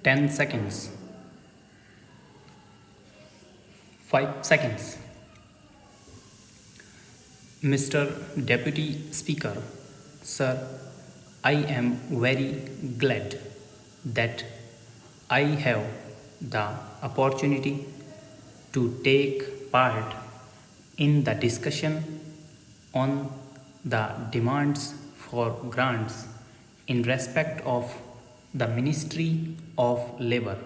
10 seconds, 5 seconds. Mr. Deputy Speaker, Sir, I am very glad that I have the opportunity to take part in the discussion on the demands for grants in respect of the Ministry of Labour.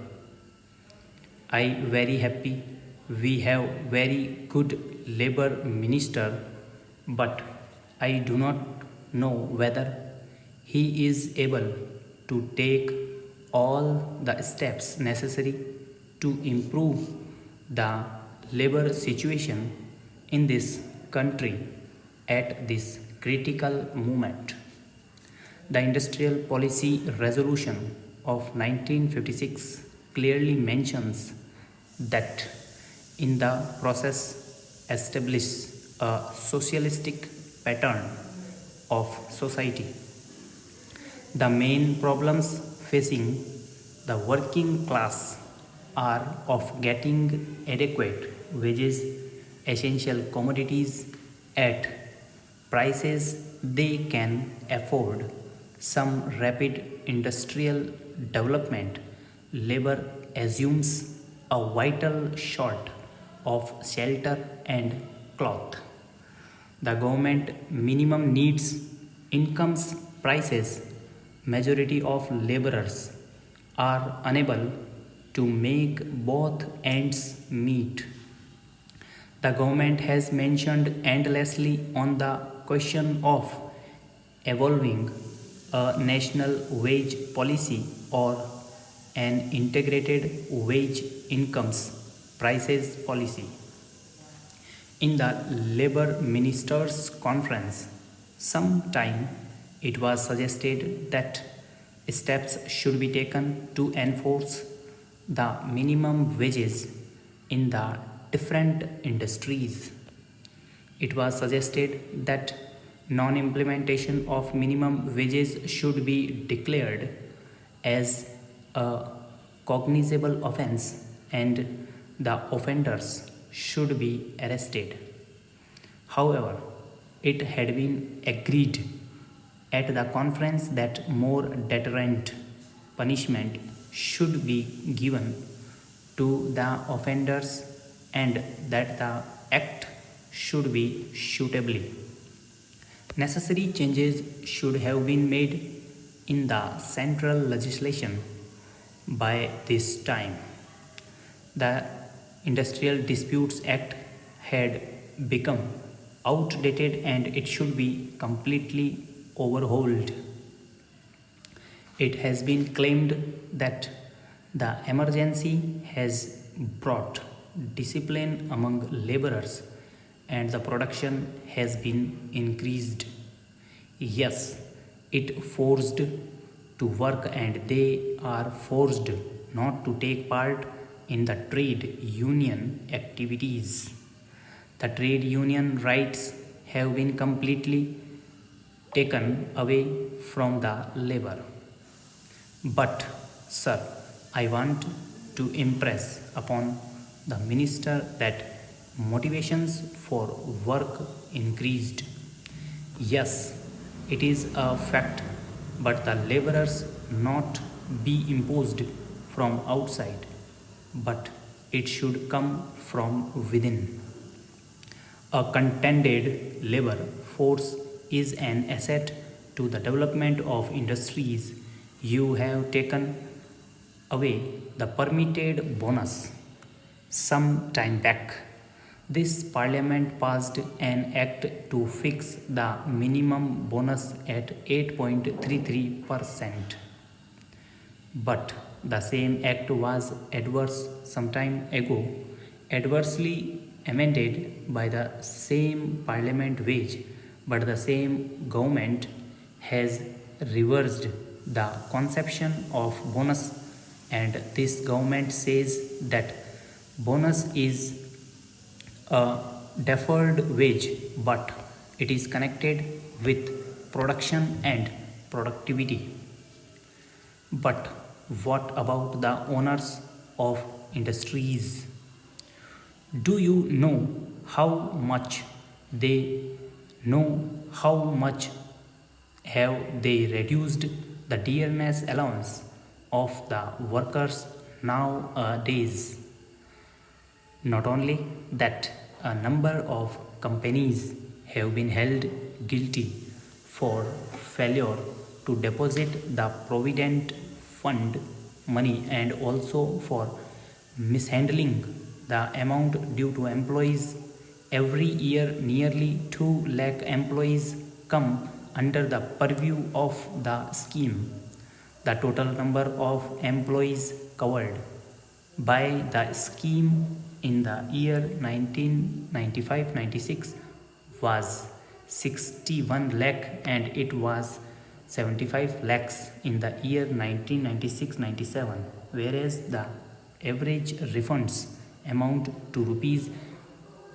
I very happy we have very good Labour Minister, but I do not know whether he is able to take all the steps necessary to improve the labor situation in this country at this critical moment. The Industrial Policy Resolution of 1956 clearly mentions that in the process establish a socialistic pattern of society. The main problems facing the working class are of getting adequate wages, essential commodities at prices they can afford, some rapid industrial development. Labor assumes a vital short of shelter and cloth. The government minimum needs, incomes, prices. Majority of laborers are unable to make both ends meet. The government has mentioned endlessly on the question of evolving a national wage policy or an integrated wage incomes prices policy. In the Labour Ministers' Conference, sometime it was suggested that steps should be taken to enforce the minimum wages in the different industries. It was suggested that non-implementation of minimum wages should be declared as a cognizable offence and the offenders should be arrested. However, it had been agreed at the conference that more deterrent punishment should be given to the offenders and that the act should be suitably. Necessary changes should have been made in the central legislation by this time. The Industrial Disputes Act had become outdated and it should be completely overhauled. It has been claimed that the emergency has brought discipline among laborers and the production has been increased. Yes, it forced to work and they are forced not to take part in the trade union activities. The trade union rights have been completely taken away from the labor. But, sir, I want to impress upon the minister that motivations for work increased. Yes, it is a fact, but the laborers not be imposed from outside, but it should come from within. A contented labor force is an asset to the development of industries. You have taken away the permitted bonus some time back. This parliament passed an act to fix the minimum bonus at 8.33%. But the same act was some time ago adversely amended by the same parliament wage, but the same government has reversed the conception of bonus and this government says that bonus is a deferred wage but it is connected with production and productivity. But what about the owners of industries? Do you know how much they know how much have they reduced the dearness allowance of the workers nowadays? Not only that, a number of companies have been held guilty for failure to deposit the provident fund money and also for mishandling the amount due to employees. Every year, nearly 2 lakh employees come under the purview of the scheme. The total number of employees covered by the scheme in the year 1995-96 was 61 lakh and it was 75 lakhs in the year 1996-97, whereas the average refunds amount to rupees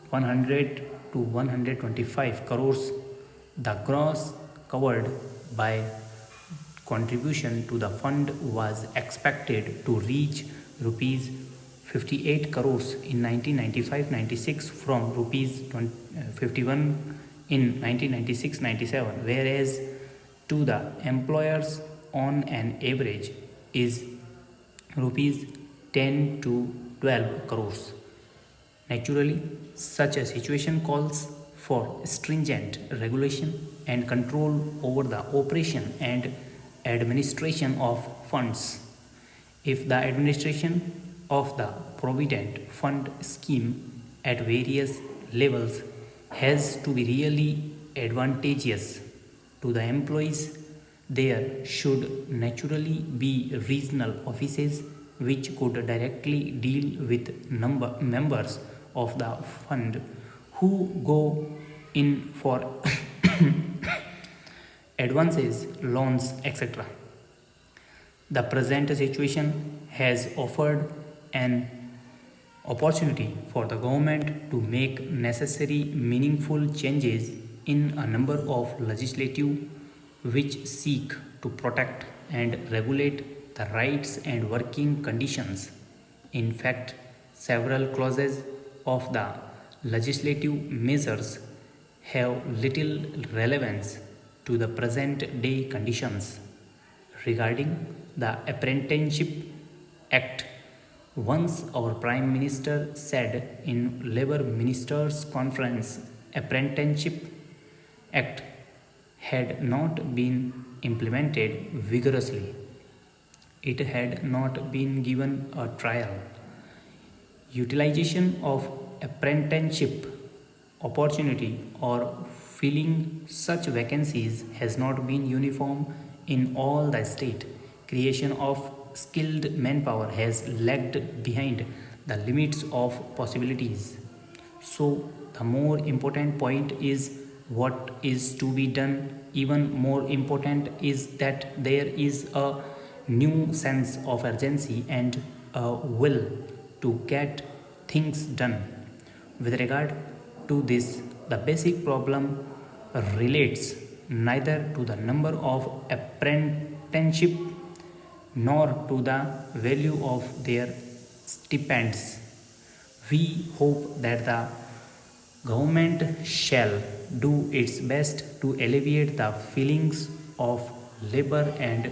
100 to 125 crores. The gross covered by contribution to the fund was expected to reach rupees 58 crores in 1995-96 from rupees 51 in 1996-97, whereas to the employers on an average is rupees 10 to 12 crores. Naturally, such a situation calls for stringent regulation and control over the operation and administration of funds. If the administration of the Provident Fund scheme at various levels has to be really advantageous to the employees, there should naturally be regional offices which could directly deal with members of the fund who go in for advances, loans, etc. The present situation has offered an opportunity for the government to make necessary meaningful changes in a number of legislative which seek to protect and regulate the rights and working conditions. In fact, several clauses of the legislative measures have little relevance to the present day conditions. Regarding the Apprenticeship Act, once our Prime Minister said in Labour Ministers' Conference, Apprenticeship Act had not been implemented vigorously. It had not been given a trial. Utilization of apprenticeship opportunity or filling such vacancies has not been uniform in all the state. Creation of skilled manpower has lagged behind the limits of possibilities. So, the more important point is what is to be done. Even more important is that there is a new sense of urgency and a will to get things done. With regard to this, the basic problem relates neither to the number of apprenticeship nor to the value of their stipends. We hope that the government shall do its best to alleviate the feelings of labor and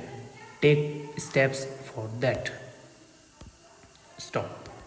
take steps for that. Stop.